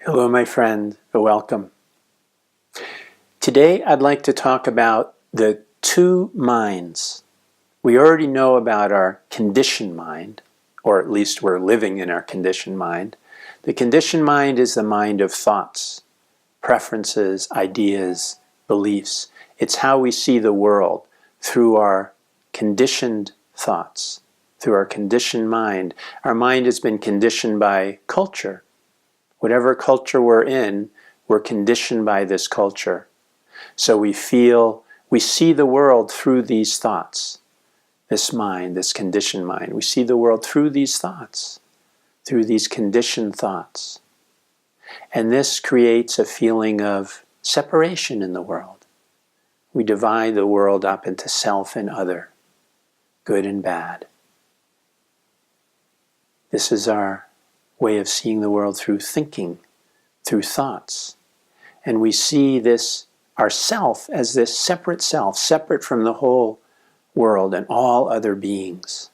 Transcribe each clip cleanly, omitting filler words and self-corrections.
Hello, my friend. Welcome. Today, I'd like to talk about the two minds. We already know about our conditioned mind, or at least we're living in our conditioned mind. The conditioned mind is the mind of thoughts, preferences, ideas, beliefs. It's how we see the world through our conditioned thoughts, through our conditioned mind. Our mind has been conditioned by culture. Whatever culture we're in, we're conditioned by this culture. So we see the world through these thoughts, this mind, this conditioned mind. We see the world through these thoughts, through these conditioned thoughts. And this creates a feeling of separation in the world. We divide the world up into self and other, good and bad. This is our way of seeing the world through thinking, through thoughts. And we see this ourself as this separate self, separate from the whole world and all other beings.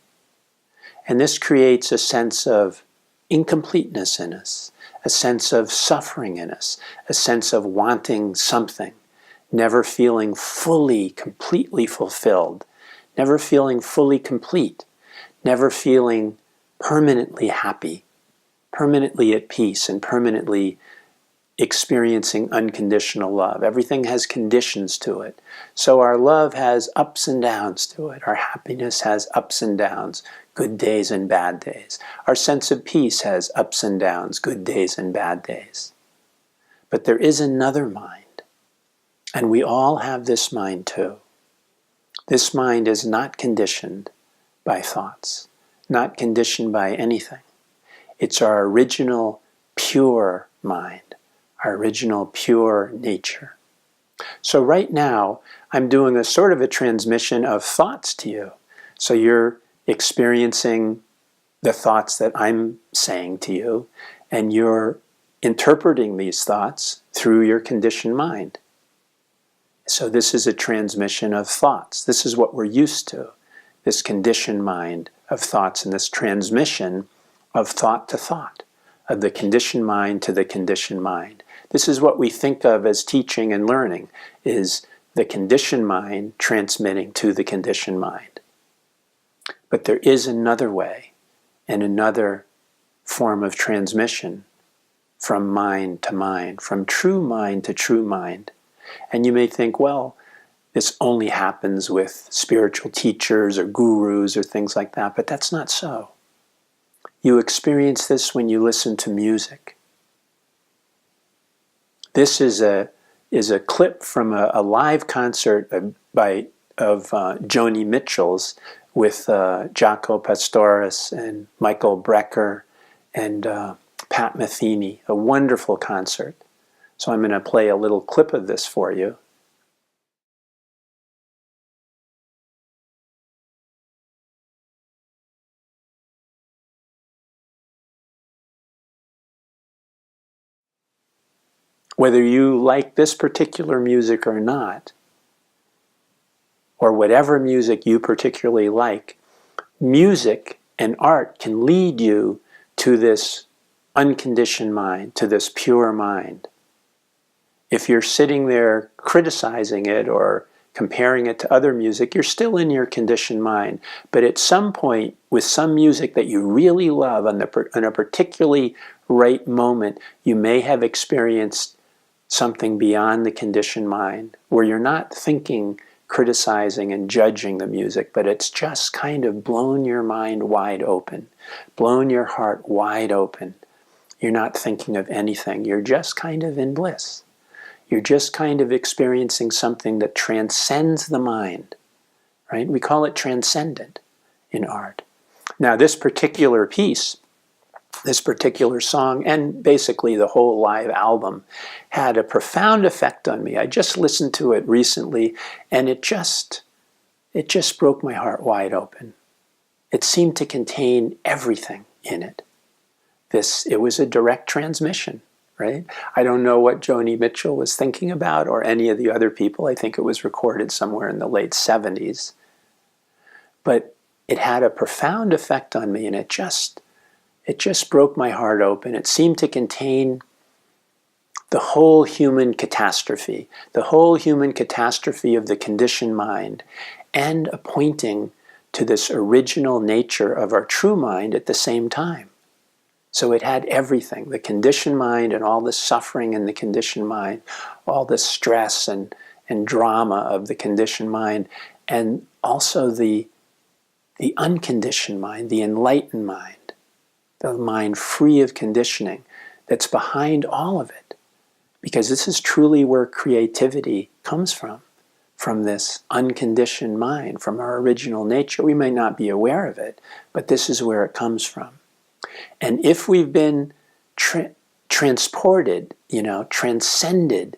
And this creates a sense of incompleteness in us, a sense of suffering in us, a sense of wanting something, never feeling fully, completely fulfilled, never feeling fully complete, never feeling permanently happy, permanently at peace, and permanently experiencing unconditional love. Everything has conditions to it. So our love has ups and downs to it. Our happiness has ups and downs, good days and bad days. Our sense of peace has ups and downs, good days and bad days. But there is another mind, and we all have this mind too. This mind is not conditioned by thoughts, not conditioned by anything. It's our original pure mind, our original pure nature. So right now, I'm doing a sort of a transmission of thoughts to you. So you're experiencing the thoughts that I'm saying to you, and you're interpreting these thoughts through your conditioned mind. So this is a transmission of thoughts. This is what we're used to, this conditioned mind of thoughts and this transmission of thought to thought, of the conditioned mind to the conditioned mind. This is what we think of as teaching and learning, is the conditioned mind transmitting to the conditioned mind. But there is another way and another form of transmission from mind to mind, from true mind to true mind. And you may think, well, this only happens with spiritual teachers or gurus or things like that, but that's not so. You experience this when you listen to music. This is a clip from a live concert of Joni Mitchell's with Jaco Pastorius and Michael Brecker and Pat Metheny, a wonderful concert. So I'm going to play a little clip of this for you. Whether you like this particular music or not, or whatever music you particularly like, music and art can lead you to this unconditioned mind, to this pure mind. If you're sitting there criticizing it or comparing it to other music, you're still in your conditioned mind. But at some point, with some music that you really love, on a particularly right moment, you may have experienced something beyond the conditioned mind, where you're not thinking, criticizing, and judging the music, but it's just kind of blown your mind wide open, blown your heart wide open. You're not thinking of anything. You're just kind of in bliss. You're just kind of experiencing something that transcends the mind, right? We call it transcendent in art. Now, this particular piece, this particular song, and basically the whole live album, had a profound effect on me. I just listened to it recently, and it just broke my heart wide open. It seemed to contain everything in it. It was a direct transmission, right? I don't know what Joni Mitchell was thinking about, or any of the other people. I think it was recorded somewhere in the late 70s. But it had a profound effect on me, and it just broke my heart open. It seemed to contain the whole human catastrophe of the conditioned mind, and a pointing to this original nature of our true mind at the same time. So it had everything, the conditioned mind and all the suffering in the conditioned mind, all the stress and drama of the conditioned mind, and also the unconditioned mind, the enlightened mind, the mind free of conditioning that's behind all of it. Because this is truly where creativity comes from this unconditioned mind, from our original nature. We may not be aware of it, but this is where it comes from. And if we've been transported, transcended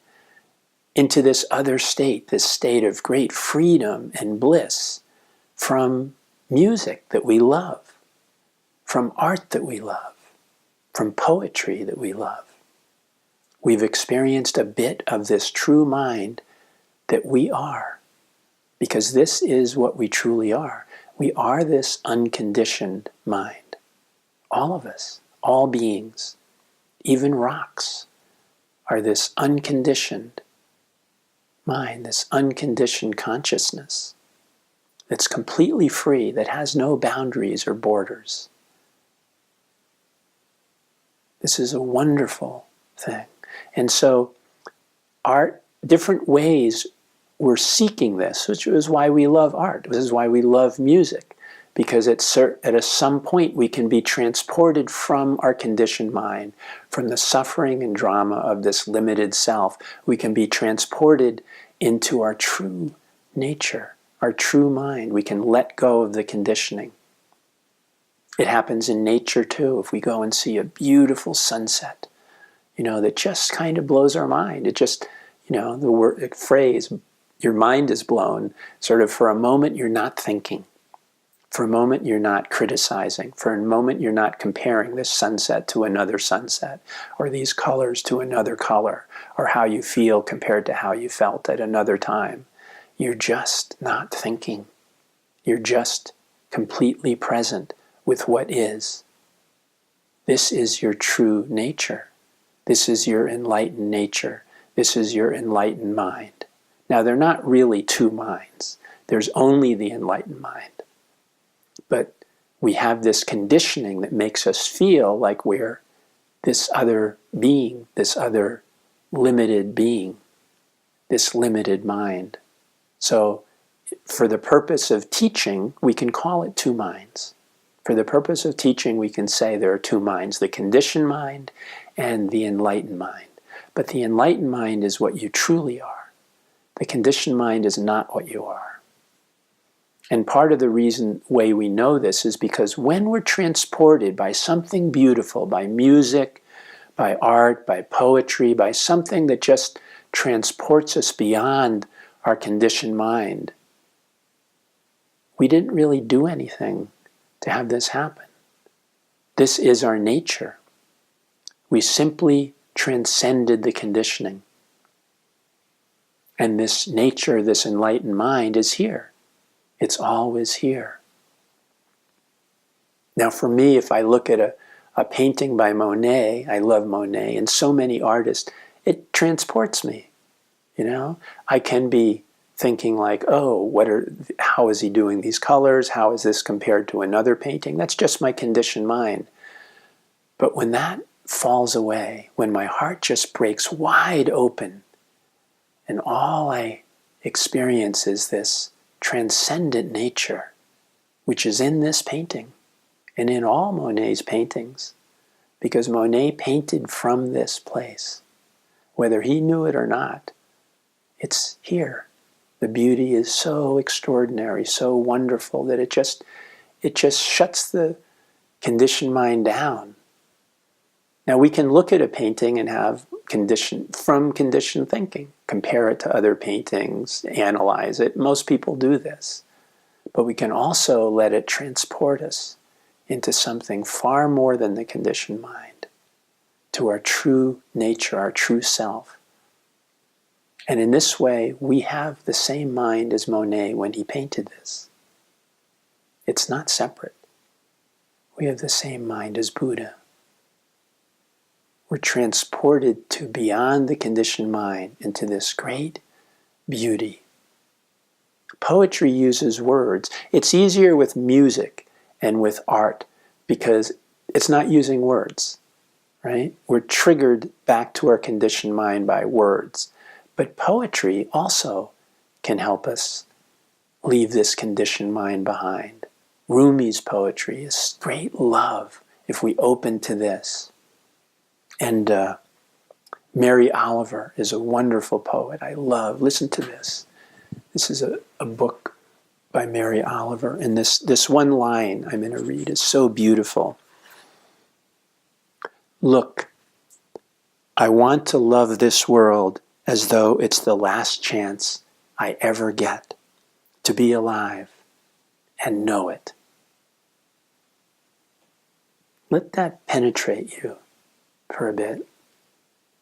into this other state, this state of great freedom and bliss from music that we love, from art that we love, from poetry that we love, we've experienced a bit of this true mind that we are. Because this is what we truly are. We are this unconditioned mind. All of us, all beings, even rocks, are this unconditioned mind, this unconditioned consciousness that's completely free, that has no boundaries or borders. This is a wonderful thing. And so our different ways we're seeking this, which is why we love art. This is why we love music, because at some point we can be transported from our conditioned mind, from the suffering and drama of this limited self. We can be transported into our true nature, our true mind. We can let go of the conditioning. It happens in nature too. If we go and see a beautiful sunset, that just kind of blows our mind. It just, the phrase, your mind is blown, sort of for a moment you're not thinking. For a moment you're not criticizing. For a moment you're not comparing this sunset to another sunset, or these colors to another color, or how you feel compared to how you felt at another time. You're just not thinking. You're just completely present with what is. This is your true nature. This is your enlightened nature. This is your enlightened mind. Now, they're not really two minds. There's only the enlightened mind. But we have this conditioning that makes us feel like we're this other being, this other limited being, this limited mind. So for the purpose of teaching, we can call it two minds. For the purpose of teaching, we can say there are two minds, the conditioned mind and the enlightened mind. But the enlightened mind is what you truly are. The conditioned mind is not what you are. And part of the way we know this is because when we're transported by something beautiful, by music, by art, by poetry, by something that just transports us beyond our conditioned mind, we didn't really do anything to have this happen. This is our nature. We simply transcended the conditioning. And this nature, this enlightened mind is here. It's always here. Now for me, if I look at a painting by Monet, I love Monet, and so many artists, it transports me. I can be thinking like, how is he doing these colors? How is this compared to another painting? That's just my conditioned mind. But when that falls away, when my heart just breaks wide open, and all I experience is this transcendent nature, which is in this painting, and in all Monet's paintings, because Monet painted from this place. Whether he knew it or not, it's here. The beauty is so extraordinary, so wonderful, that it just shuts the conditioned mind down. Now we can look at a painting and have conditioned thinking, compare it to other paintings, analyze it. Most people do this. But we can also let it transport us into something far more than the conditioned mind, to our true nature, our true self. And in this way, we have the same mind as Monet when he painted this. It's not separate. We have the same mind as Buddha. We're transported to beyond the conditioned mind into this great beauty. Poetry uses words. It's easier with music and with art because it's not using words, right? We're triggered back to our conditioned mind by words. But poetry also can help us leave this conditioned mind behind. Rumi's poetry is straight love if we open to this. And Mary Oliver is a wonderful poet. I love, listen to this. This is a book by Mary Oliver. And this one line I'm going to read is so beautiful. Look, I want to love this world as though it's the last chance I ever get to be alive and know it. Let that penetrate you for a bit.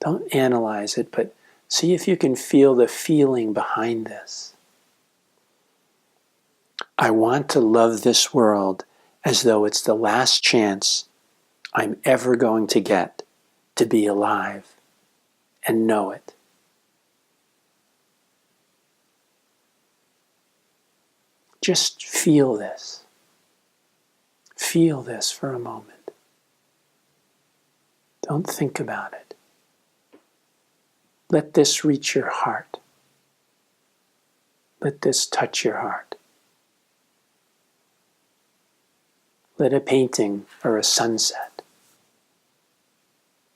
Don't analyze it, but see if you can feel the feeling behind this. I want to love this world as though it's the last chance I'm ever going to get to be alive and know it. Just feel this. Feel this for a moment. Don't think about it. Let this reach your heart. Let this touch your heart. Let a painting or a sunset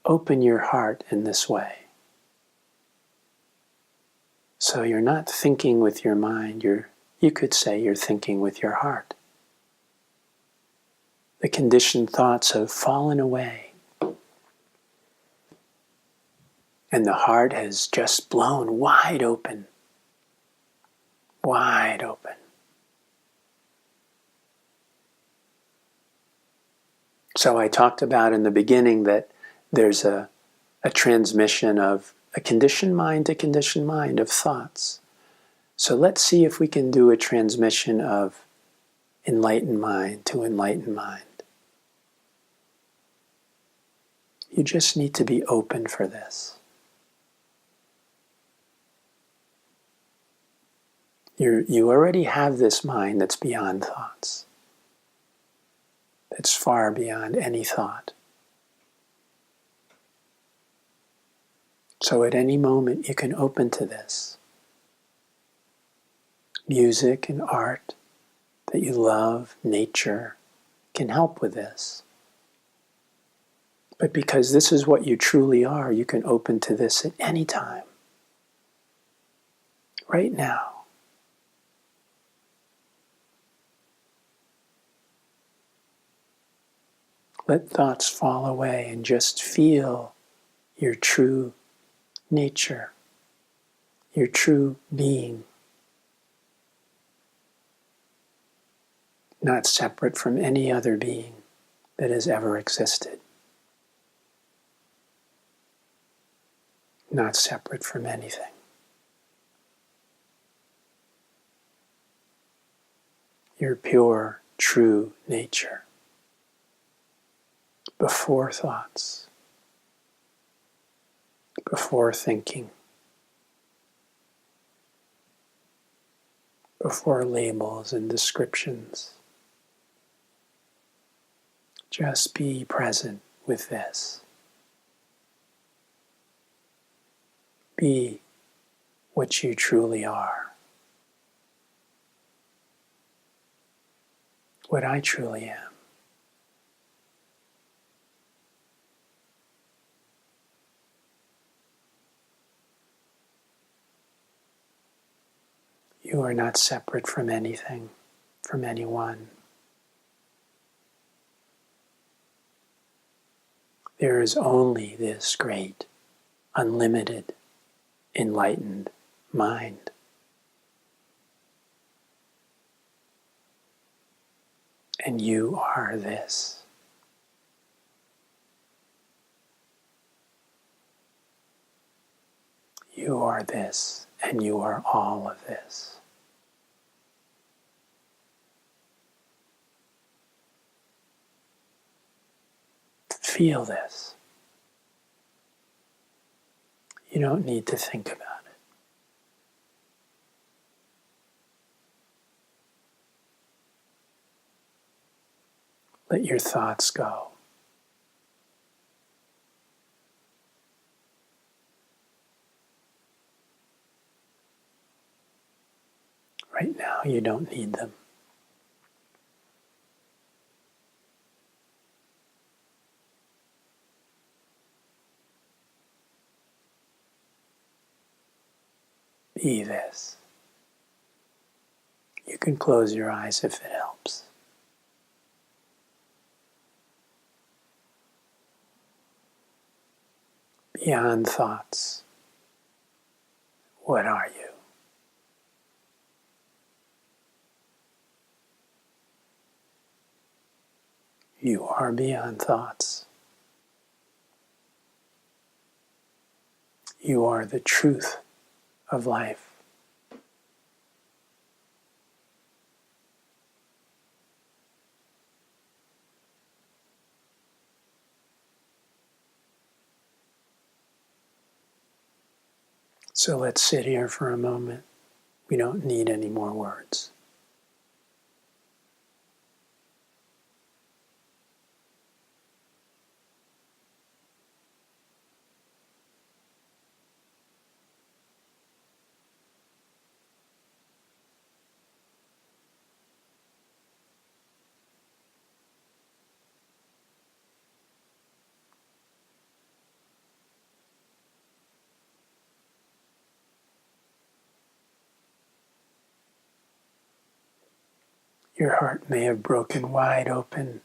open your heart in this way. So you're not thinking with your mind, you could say you're thinking with your heart. The conditioned thoughts have fallen away. And the heart has just blown wide open. Wide open. So I talked about in the beginning that there's a transmission of a conditioned mind to conditioned mind of thoughts. So let's see if we can do a transmission of enlightened mind to enlightened mind. You just need to be open for this. You already have this mind that's beyond thoughts. It's far beyond any thought. So at any moment you can open to this. Music and art that you love, nature, can help with this. But because this is what you truly are, you can open to this at any time. Right now. Let thoughts fall away and just feel your true nature, your true being, not separate from any other being that has ever existed, not separate from anything. Your pure, true nature, before thoughts, before thinking, before labels and descriptions. Just be present with this. Be what you truly are. What I truly am. You are not separate from anything, from anyone. There is only this great, unlimited, enlightened mind. And you are this. You are this, and you are all of this. Feel this. don't need to think about it. Let your thoughts go. Right now, you don't need them. Be this. You can close your eyes if it helps. Beyond thoughts, what are you? You are beyond thoughts. You are the truth of life. So let's sit here for a moment. We don't need any more words. Your heart may have broken wide open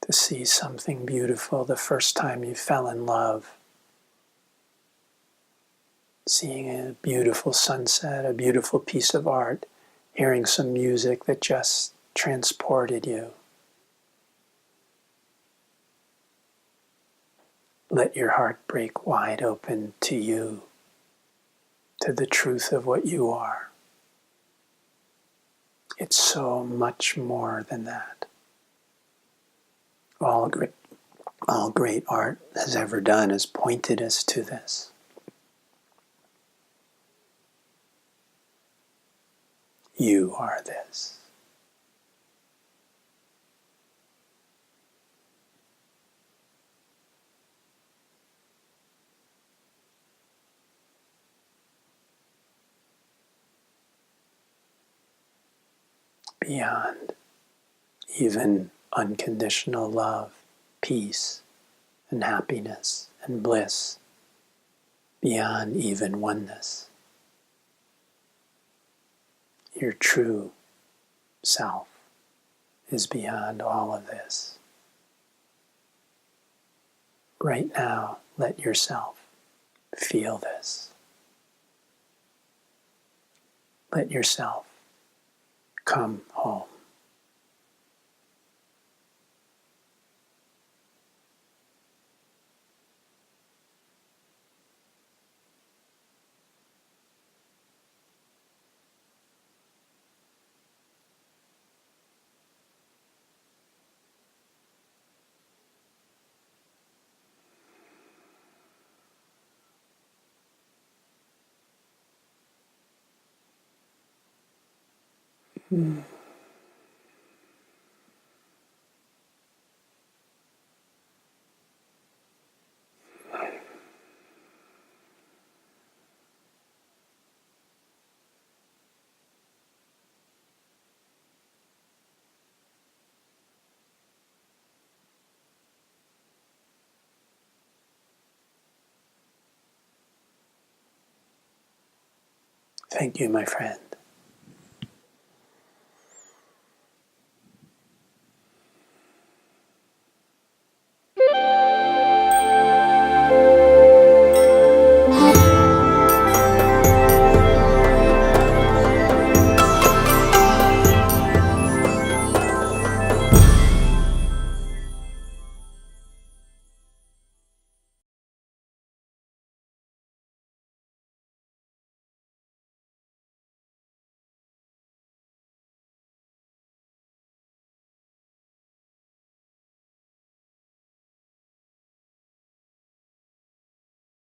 to see something beautiful the first time you fell in love. Seeing a beautiful sunset, a beautiful piece of art, hearing some music that just transported you. Let your heart break wide open to you, to the truth of what you are. It's so much more than that. All great art has ever done has pointed us to this. You are this. Beyond even unconditional love, peace, and happiness and bliss, beyond even oneness. Your true self is beyond all of this. Right now, let yourself feel this. Let yourself come home. Thank you, my friend.